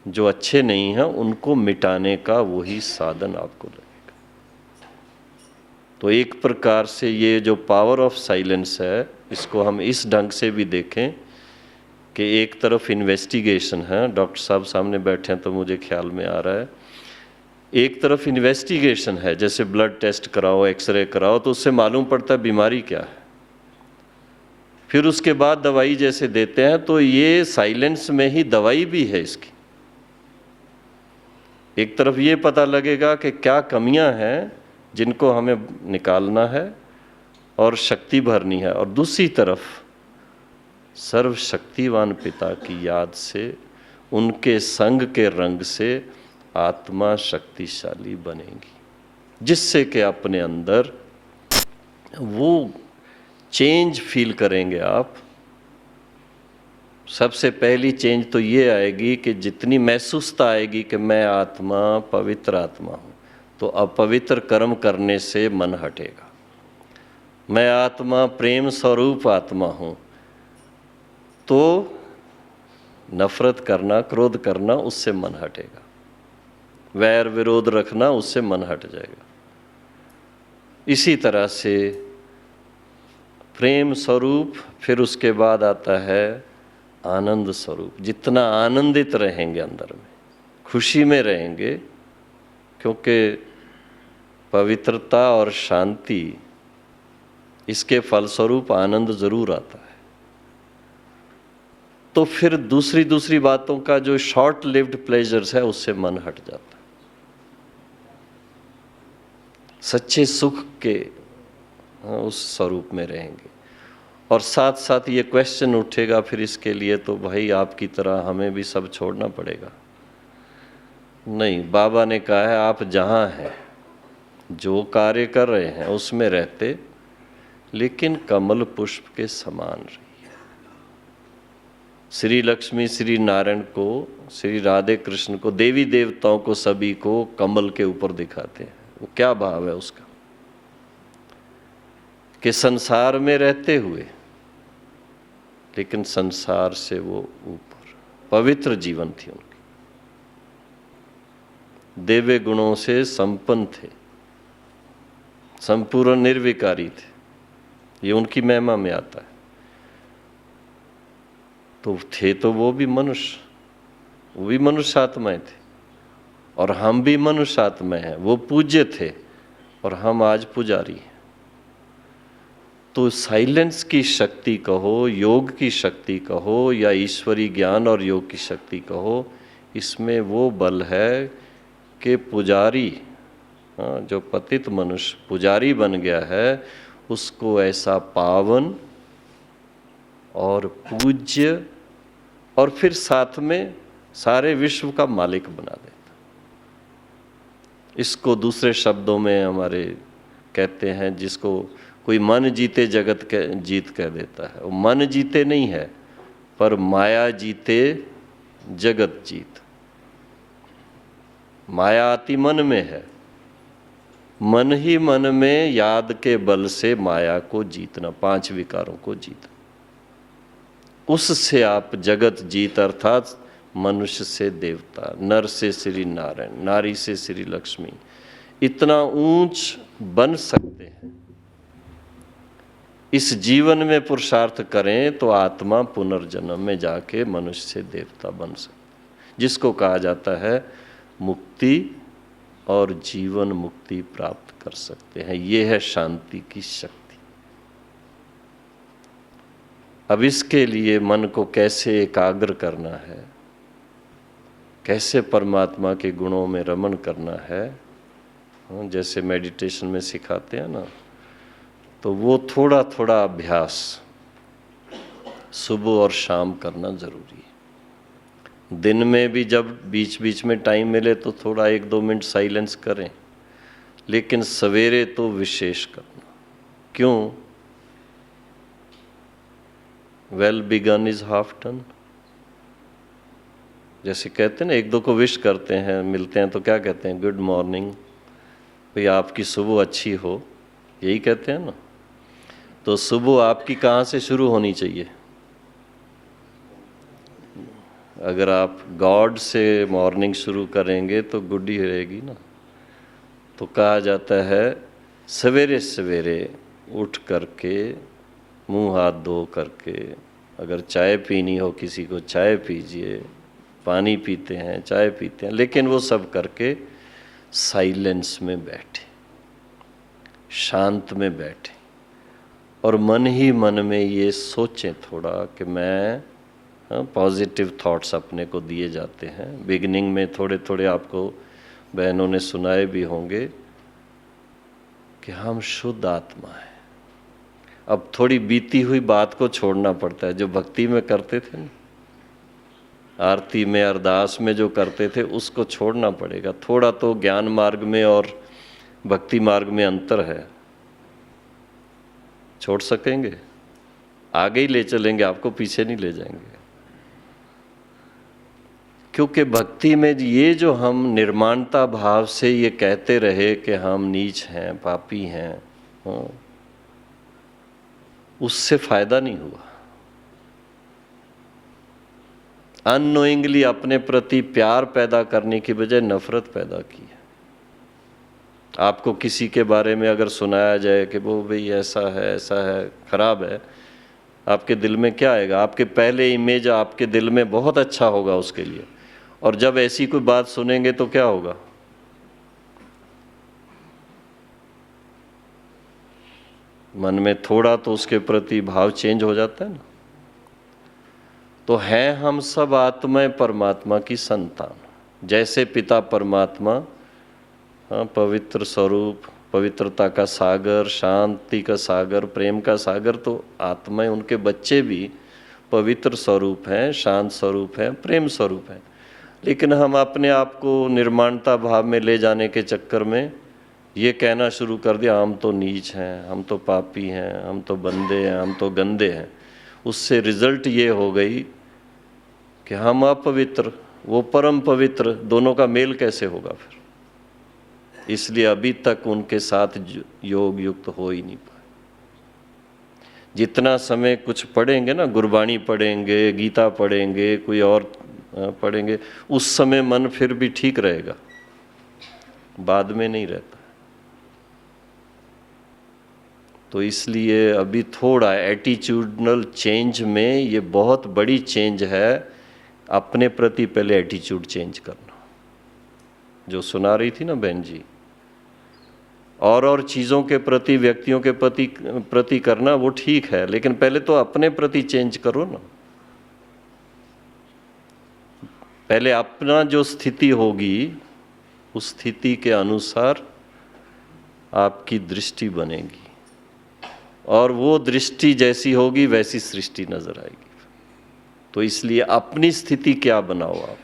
Speaker 1: जो अच्छे नहीं हैं, उनको मिटाने का वही साधन आपको लगेगा। तो एक प्रकार से ये जो पावर ऑफ साइलेंस है, इसको हम इस ढंग से भी देखें कि एक तरफ इन्वेस्टिगेशन है, डॉक्टर साहब सामने बैठे हैं तो मुझे ख्याल में आ रहा है, एक तरफ इन्वेस्टिगेशन है, जैसे ब्लड टेस्ट कराओ, एक्सरे कराओ, तो उससे मालूम पड़ता है बीमारी क्या है, फिर उसके बाद दवाई जैसे देते हैं, तो ये साइलेंस में ही दवाई भी है इसकी। एक तरफ ये पता लगेगा कि क्या कमियां हैं जिनको हमें निकालना है और शक्ति भरनी है, और दूसरी तरफ सर्वशक्तिवान पिता की याद से, उनके संग के रंग से आत्मा शक्तिशाली बनेगी, जिससे कि अपने अंदर वो चेंज फील करेंगे आप। सबसे पहली चेंज तो ये आएगी कि जितनी महसूसता आएगी कि मैं आत्मा पवित्र आत्मा हूँ, तो अपवित्र कर्म करने से मन हटेगा। मैं आत्मा प्रेम स्वरूप आत्मा हूँ, तो नफरत करना, क्रोध करना, उससे मन हटेगा। वैर विरोध रखना, उससे मन हट जाएगा। इसी तरह से प्रेम स्वरूप, फिर उसके बाद आता है आनंद स्वरूप। जितना आनंदित रहेंगे अंदर में, खुशी में रहेंगे, क्योंकि पवित्रता और शांति, इसके फलस्वरूप आनंद जरूर आता है। तो फिर दूसरी बातों का जो शॉर्ट लिव्ड प्लेजर्स है, उससे मन हट जाता है। सच्चे सुख के उस स्वरूप में रहेंगे। और साथ साथ ये क्वेश्चन उठेगा फिर इसके लिए, तो भाई आपकी तरह हमें भी सब छोड़ना पड़ेगा? नहीं, बाबा ने कहा है आप जहाँ हैं, जो कार्य कर रहे हैं उसमें रहते, लेकिन कमल पुष्प के समान रहिए। श्री लक्ष्मी, श्री नारायण को, श्री राधे कृष्ण को, देवी देवताओं को, सभी को कमल के ऊपर दिखाते हैं। वो क्या भाव है उसका, कि संसार में रहते हुए, लेकिन संसार से वो ऊपर, पवित्र जीवन थी उनकी, दिव्य गुणों से संपन्न थे, संपूर्ण निर्विकारी थे। ये उनकी महिमा में आता है। तो थे तो वो भी मनुष्य, वो भी मनुष्य आत्माएं थे, और हम भी मनुष्य आत्माएं हैं। वो पूज्य थे और हम आज पुजारी हैं। तो साइलेंस की शक्ति कहो, योग की शक्ति कहो, या ईश्वरी ज्ञान और योग की शक्ति कहो, इसमें वो बल है कि पुजारी, जो पतित मनुष्य पुजारी बन गया है, उसको ऐसा पावन और पूज्य, और फिर साथ में सारे विश्व का मालिक बना देता। इसको दूसरे शब्दों में हमारे कहते हैं, जिसको कोई मन जीते जगत जीत कह देता है। वो मन जीते नहीं है, पर माया जीते जगत जीत। माया आती मन में है, मन ही मन में याद के बल से माया को जीतना, 5 विकारों को जीतना। उससे आप जगत जीत, अर्थात मनुष्य से देवता, नर से श्री नारायण, नारी से श्री लक्ष्मी, इतना ऊंच बन सकते हैं। इस जीवन में पुरुषार्थ करें तो आत्मा पुनर्जन्म में जाके मनुष्य से देवता बन सकते, जिसको कहा जाता है मुक्ति, और जीवन मुक्ति प्राप्त कर सकते हैं। ये है शांति की शक्ति। अब इसके लिए मन को कैसे एकाग्र करना है, कैसे परमात्मा के गुणों में रमण करना है, जैसे मेडिटेशन में सिखाते हैं ना, तो वो थोड़ा थोड़ा अभ्यास सुबह और शाम करना जरूरी है। दिन में भी जब बीच बीच में टाइम मिले तो थोड़ा 1-2 मिनट साइलेंस करें, लेकिन सवेरे तो विशेष करना। क्यों? Well begun is half done. जैसे कहते हैं ना, 1-2 को विश करते हैं, मिलते हैं तो क्या कहते हैं? गुड मॉर्निंग, भाई आपकी सुबह अच्छी हो, यही कहते हैं ना। तो सुबह आपकी कहाँ से शुरू होनी चाहिए? अगर आप गॉड से मॉर्निंग शुरू करेंगे तो गुड ही रहेगी ना। तो कहा जाता है सवेरे सवेरे उठ करके, मुंह हाथ धो करके, अगर चाय पीनी हो किसी को चाय पीजिए, पानी पीते हैं, चाय पीते हैं, लेकिन वो सब करके साइलेंस में बैठे, शांत में बैठे, और मन ही मन में ये सोचें थोड़ा कि मैं, पॉजिटिव थॉट्स अपने को दिए जाते हैं। बिगिनिंग में थोड़े थोड़े आपको बहनों ने सुनाए भी होंगे कि हम शुद्ध आत्मा है। अब थोड़ी बीती हुई बात को छोड़ना पड़ता है। जो भक्ति में करते थे ना, आरती में, अरदास में जो करते थे, उसको छोड़ना पड़ेगा। थोड़ा तो ज्ञान मार्ग में और भक्ति मार्ग में अंतर है। छोड़ सकेंगे? आगे ही ले चलेंगे, आपको पीछे नहीं ले जाएंगे। क्योंकि भक्ति में ये जो हम निर्माणता भाव से ये कहते रहे कि हम नीच हैं, पापी हैं, उससे फायदा नहीं हुआ। अननोइंगली अपने प्रति प्यार पैदा करने की बजाय नफरत पैदा की है। आपको किसी के बारे में अगर सुनाया जाए कि वो भाई ऐसा है, खराब है, आपके दिल में क्या आएगा? आपके पहले इमेज आपके दिल में बहुत अच्छा होगा उसके लिए, और जब ऐसी कोई बात सुनेंगे तो क्या होगा? मन में थोड़ा तो उसके प्रति भाव चेंज हो जाता है ना। तो हैं हम सब आत्माएं परमात्मा की संतान। जैसे पिता परमात्मा पवित्र स्वरूप, पवित्रता का सागर, शांति का सागर, प्रेम का सागर, तो आत्माएं, उनके बच्चे भी पवित्र स्वरूप हैं, शांत स्वरूप हैं, प्रेम स्वरूप हैं। लेकिन हम अपने आप को निर्माणता भाव में ले जाने के चक्कर में ये कहना शुरू कर दिया, हम तो नीच हैं, हम तो पापी हैं, हम तो बंदे हैं, हम तो गंदे हैं। उससे रिजल्ट ये हो गई कि हम अपवित्र, वो परम पवित्र, दोनों का मेल कैसे होगा फिर? इसलिए अभी तक उनके साथ योग युक्त हो ही नहीं पाए। जितना समय कुछ पढ़ेंगे ना, गुरबाणी पढ़ेंगे, गीता पढ़ेंगे, कोई और पढ़ेंगे, उस समय मन फिर भी ठीक रहेगा, बाद में नहीं रहता। तो इसलिए अभी थोड़ा एटीट्यूडनल चेंज में ये बहुत बड़ी चेंज है। अपने प्रति पहले एटीट्यूड चेंज करना, जो सुना रही थी ना बहन जी, और चीज़ों के प्रति, व्यक्तियों के प्रति करना वो ठीक है, लेकिन पहले तो अपने प्रति चेंज करो ना। पहले अपना जो स्थिति होगी उस स्थिति के अनुसार आपकी दृष्टि बनेगी, और वो दृष्टि जैसी होगी वैसी सृष्टि नजर आएगी। तो इसलिए अपनी स्थिति क्या बनाओ आप,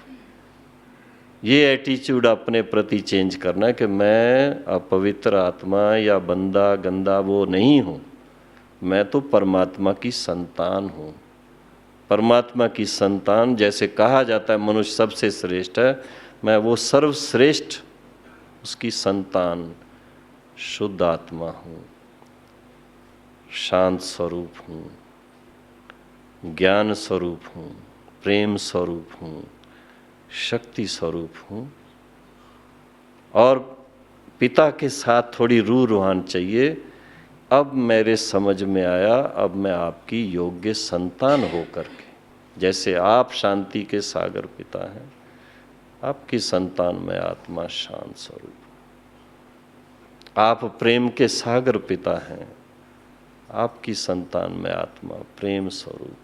Speaker 1: ये एटीट्यूड अपने प्रति चेंज करना है कि मैं अपवित्र आत्मा या बंदा गंदा वो नहीं हूँ, मैं तो परमात्मा की संतान हूँ। परमात्मा की संतान, जैसे कहा जाता है मनुष्य सबसे श्रेष्ठ है, मैं वो सर्वश्रेष्ठ उसकी संतान, शुद्ध आत्मा हूँ, शांत स्वरूप हूँ, ज्ञान स्वरूप हूँ, प्रेम स्वरूप हूँ, शक्ति स्वरूप हूँ। और पिता के साथ थोड़ी रूह रुहान चाहिए। अब मेरे समझ में आया, अब मैं आपकी योग्य संतान होकर के, जैसे आप शांति के सागर पिता हैं, आपकी संतान में आत्मा शांत स्वरूप, आप प्रेम के सागर पिता हैं, आपकी संतान में आत्मा प्रेम स्वरूप,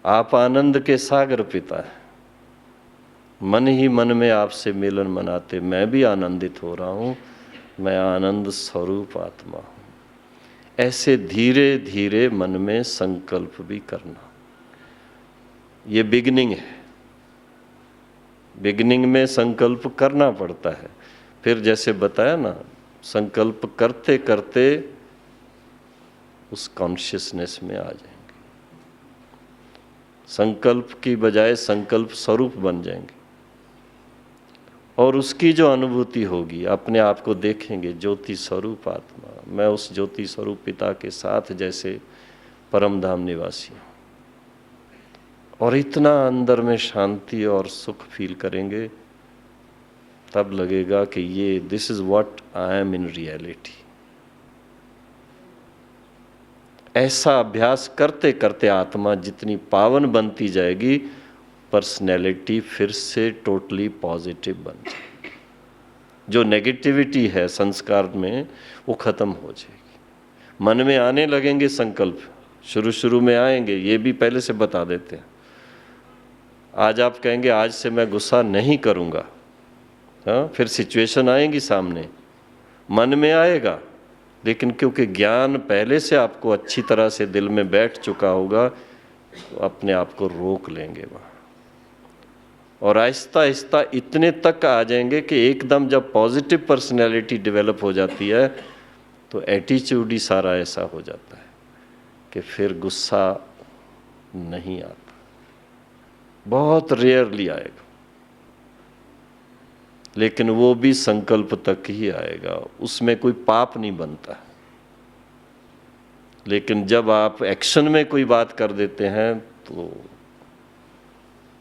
Speaker 1: आप आनंद के सागर पिता हैं, मन ही मन में आपसे मिलन मनाते मैं भी आनंदित हो रहा हूँ, मैं आनंद स्वरूप आत्मा हूँ। ऐसे धीरे धीरे मन में संकल्प भी करना, ये बिगिनिंग है। बिगिनिंग में संकल्प करना पड़ता है, फिर जैसे बताया ना, संकल्प करते करते उस कॉन्शियसनेस में आ जाएंगे, संकल्प की बजाय संकल्प स्वरूप बन जाएंगे। और उसकी जो अनुभूति होगी, अपने आप को देखेंगे ज्योति स्वरूप आत्मा, मैं उस ज्योति स्वरूप पिता के साथ जैसे परम धाम निवासी हूँ। और इतना अंदर में शांति और सुख फील करेंगे, तब लगेगा कि ये this is what I am in reality. ऐसा अभ्यास करते करते आत्मा जितनी पावन बनती जाएगी, पर्सनैलिटी फिर से टोटली पॉजिटिव बन जाएगी। जो नेगेटिविटी है संस्कार में, वो खत्म हो जाएगी। मन में आने लगेंगे संकल्प, शुरू शुरू में आएंगे, ये भी पहले से बता देते हैं। आज आप कहेंगे आज से मैं गुस्सा नहीं करूँगा, हाँ, फिर सिचुएशन आएंगी सामने, मन में आएगा, लेकिन क्योंकि ज्ञान पहले से आपको अच्छी तरह से दिल में बैठ चुका होगा, तो अपने आप को रोक लेंगे वहाँ। और आहिस्ता आहिस्ता इतने तक आ जाएंगे कि एकदम जब पॉजिटिव पर्सनैलिटी डेवलप हो जाती है, तो एटीट्यूड ही सारा ऐसा हो जाता है कि फिर गुस्सा नहीं आता, बहुत रेयरली आएगा, लेकिन वो भी संकल्प तक ही आएगा, उसमें कोई पाप नहीं बनता है। लेकिन जब आप एक्शन में कोई बात कर देते हैं, तो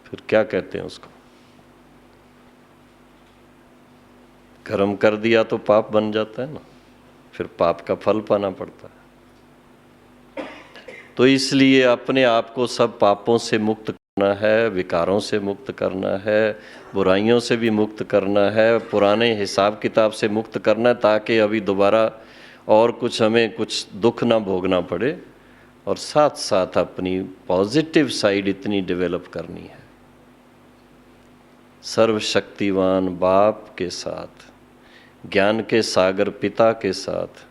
Speaker 1: फिर क्या कहते हैं उसको, कर्म कर दिया तो पाप बन जाता है ना, फिर पाप का फल पाना पड़ता है। तो इसलिए अपने आप को सब पापों से मुक्त करना है, विकारों से मुक्त करना है, बुराइयों से भी मुक्त करना है, पुराने हिसाब किताब से मुक्त करना है, ताकि अभी दोबारा और कुछ हमें कुछ दुख ना भोगना पड़े। और साथ साथ अपनी पॉजिटिव साइड इतनी डेवलप करनी है, सर्वशक्तिवान बाप के साथ, ज्ञान के सागर पिता के साथ,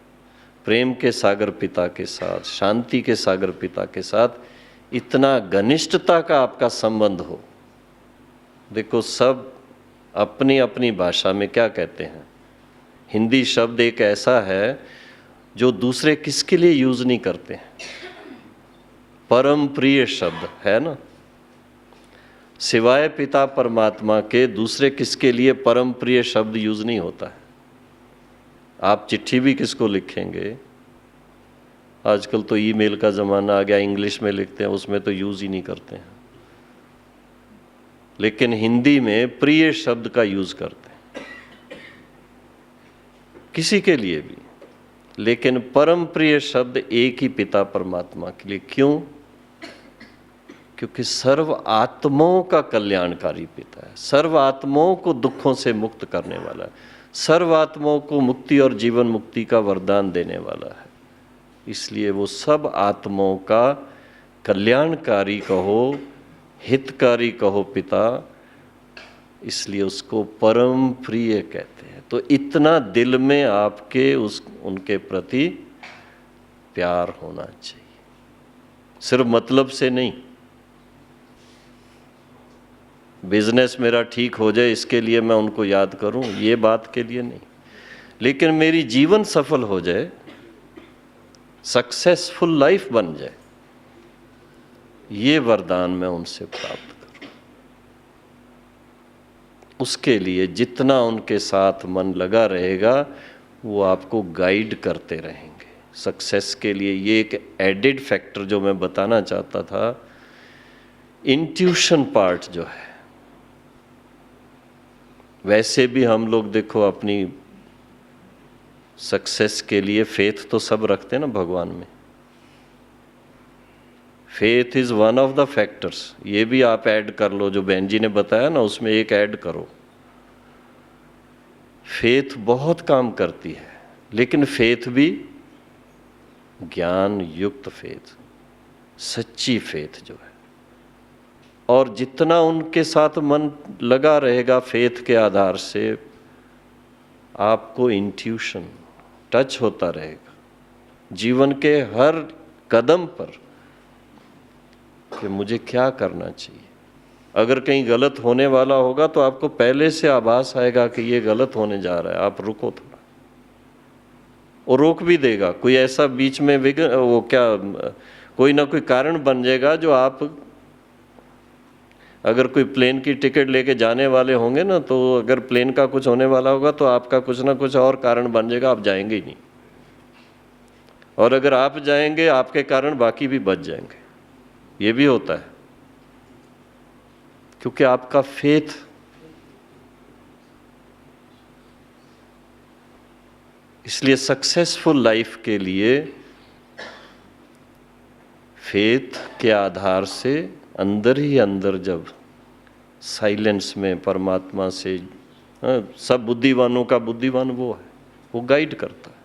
Speaker 1: प्रेम के सागर पिता के साथ, शांति के सागर पिता के साथ इतना घनिष्ठता का आपका संबंध हो। देखो सब अपनी अपनी भाषा में क्या कहते हैं, हिंदी शब्द एक ऐसा है जो दूसरे किसके लिए यूज नहीं करते हैं, परम प्रिय शब्द है ना। सिवाय पिता परमात्मा के दूसरे किसके लिए परम प्रिय शब्द यूज नहीं होता है। आप चिट्ठी भी किसको लिखेंगे, आजकल तो ईमेल का ज़माना आ गया, इंग्लिश में लिखते हैं, उसमें तो यूज़ ही नहीं करते हैं। लेकिन हिंदी में प्रिय शब्द का यूज़ करते हैं किसी के लिए भी, लेकिन परम प्रिय शब्द एक ही पिता परमात्मा के लिए। क्यों? क्योंकि सर्व आत्माओं का कल्याणकारी पिता है, सर्व आत्माओं को दुखों से मुक्त करने वाला है, सर्व आत्माओं को मुक्ति और जीवन मुक्ति का वरदान देने वाला है। इसलिए वो सब आत्माओं का कल्याणकारी कहो, हितकारी कहो पिता, इसलिए उसको परम प्रिय कहते हैं। तो इतना दिल में आपके उनके प्रति प्यार होना चाहिए, सिर्फ मतलब से नहीं। बिजनेस मेरा ठीक हो जाए इसके लिए मैं उनको याद करूं, ये बात के लिए नहीं, लेकिन मेरी जीवन सफल हो जाए, सक्सेसफुल लाइफ बन जाए, ये वरदान मैं उनसे प्राप्त करूं। उसके लिए जितना उनके साथ मन लगा रहेगा वो आपको गाइड करते रहेंगे सक्सेस के लिए। ये एक एडेड फैक्टर जो मैं बताना चाहता था। इंट्यूशन पार्ट जो है, वैसे भी हम लोग देखो अपनी सक्सेस के लिए फेथ तो सब रखते हैं ना भगवान में। Faith is one of the factors. ये भी आप ऐड कर लो, जो बहन जी ने बताया ना उसमें एक ऐड करो। फेथ बहुत काम करती है, लेकिन फेथ भी ज्ञान युक्त फेथ, सच्ची फेथ जो है। और जितना उनके साथ मन लगा रहेगा फेथ के आधार से, आपको इंट्यूशन टच होता रहेगा जीवन के हर कदम पर कि मुझे क्या करना चाहिए। अगर कहीं गलत होने वाला होगा तो आपको पहले से आभास आएगा कि ये गलत होने जा रहा है, आप रुको थोड़ा। और रोक भी देगा, कोई ऐसा बीच में वो क्या कोई ना कोई कारण बन जाएगा जो आप, अगर कोई प्लेन की टिकट लेके जाने वाले होंगे ना, तो अगर प्लेन का कुछ होने वाला होगा तो आपका कुछ ना कुछ और कारण बन जाएगा, आप जाएंगे ही नहीं। और अगर आप जाएंगे आपके कारण बाकी भी बच जाएंगे, ये भी होता है, क्योंकि आपका फेथ इसलिए सक्सेसफुल लाइफ के लिए फेथ के आधार से अंदर ही अंदर जब साइलेंस में परमात्मा से, सब बुद्धिवानों का बुद्धिमान वो है, वो गाइड करता है।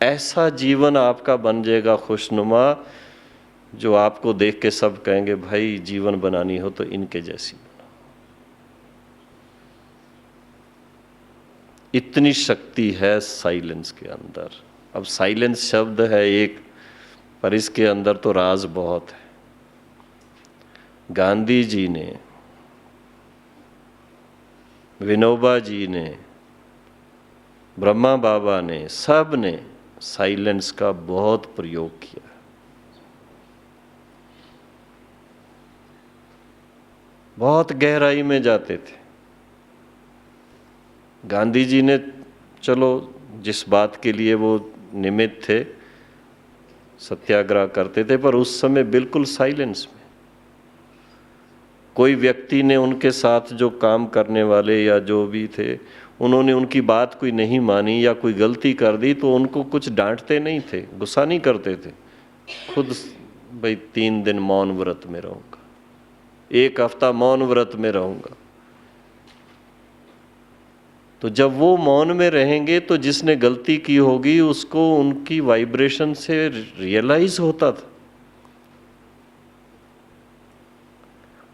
Speaker 1: ऐसा जीवन आपका बन जाएगा खुशनुमा, जो आपको देख के सब कहेंगे भाई जीवन बनानी हो तो इनके जैसी बनाओ। इतनी शक्ति है साइलेंस के अंदर। अब साइलेंस शब्द है एक, पर इसके अंदर तो राज बहुत है। गांधी जी ने, विनोबा जी ने, ब्रह्मा बाबा ने, सब ने साइलेंस का बहुत प्रयोग किया। बहुत गहराई में जाते थे। गांधी जी ने, चलो जिस बात के लिए वो निमित्त थे, सत्याग्रह करते थे, पर उस समय बिल्कुल साइलेंस में। कोई व्यक्ति ने उनके साथ जो काम करने वाले या जो भी थे, उन्होंने उनकी बात कोई नहीं मानी या कोई गलती कर दी तो उनको कुछ डांटते नहीं थे, गुस्सा नहीं करते थे। खुद भाई 3 दिन मौन व्रत में रहूंगा, 1 हफ्ता मौन व्रत में रहूंगा। तो जब वो मौन में रहेंगे तो जिसने गलती की होगी उसको उनकी वाइब्रेशन से रियलाइज होता था।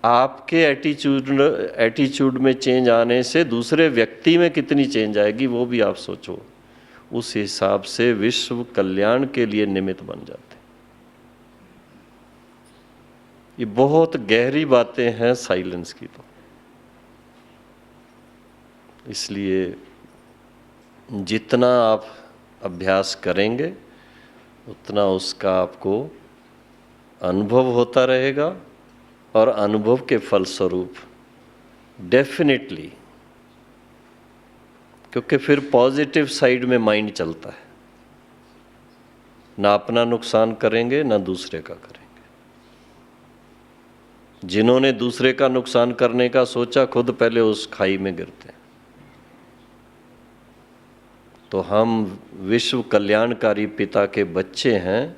Speaker 1: आपके एटीट्यूड में चेंज आने से दूसरे व्यक्ति में कितनी चेंज आएगी वो भी आप सोचो। उस हिसाब से विश्व कल्याण के लिए निमित्त बन जाते। ये बहुत गहरी बातें हैं साइलेंस की। तो इसलिए जितना आप अभ्यास करेंगे उतना उसका आपको अनुभव होता रहेगा, और अनुभव के फलस्वरूप डेफिनेटली, क्योंकि फिर पॉजिटिव साइड में माइंड चलता है, ना अपना नुकसान करेंगे ना दूसरे का करेंगे। जिन्होंने दूसरे का नुकसान करने का सोचा खुद पहले उस खाई में गिरते हैं। तो हम विश्व कल्याणकारी पिता के बच्चे हैं,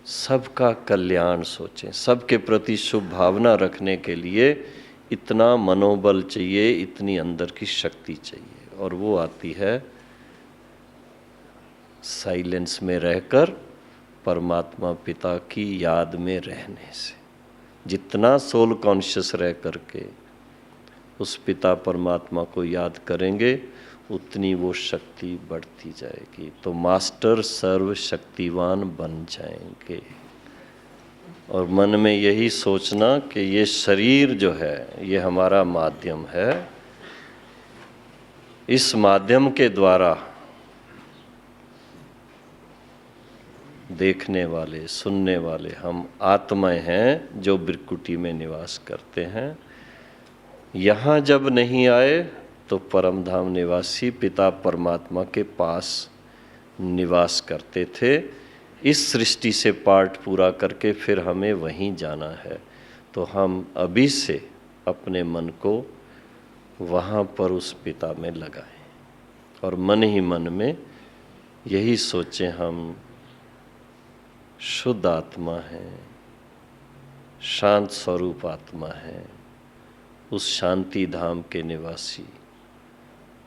Speaker 1: सबका कल्याण सोचें, सबके प्रति शुभ भावना रखने के लिए इतना मनोबल चाहिए, इतनी अंदर की शक्ति चाहिए, और वो आती है साइलेंस में रहकर परमात्मा पिता की याद में रहने से। जितना सोल कॉन्शियस रह करके उस पिता परमात्मा को याद करेंगे उतनी वो शक्ति बढ़ती जाएगी। तो मास्टर सर्व शक्तिवान बन जाएंगे। और मन में यही सोचना कि ये शरीर जो है ये हमारा माध्यम है, इस माध्यम के द्वारा देखने वाले सुनने वाले हम आत्माएं हैं जो बिरकुटी में निवास करते हैं। यहाँ जब नहीं आए तो परम धाम निवासी पिता परमात्मा के पास निवास करते थे। इस सृष्टि से पाठ पूरा करके फिर हमें वहीं जाना है, तो हम अभी से अपने मन को वहाँ पर उस पिता में लगाएं और मन ही मन में यही सोचें हम शुद्ध आत्मा हैं, शांत स्वरूप आत्मा है, उस शांति धाम के निवासी,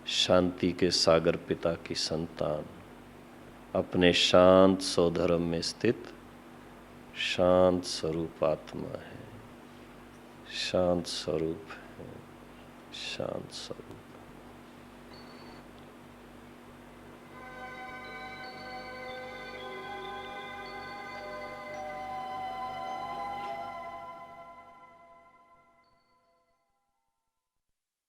Speaker 1: शांति के सागर पिता की संतान, अपने शांत स्वधर्म में स्थित शांत स्वरूप आत्मा है, शांत स्वरूप है, शांत स्वरूप।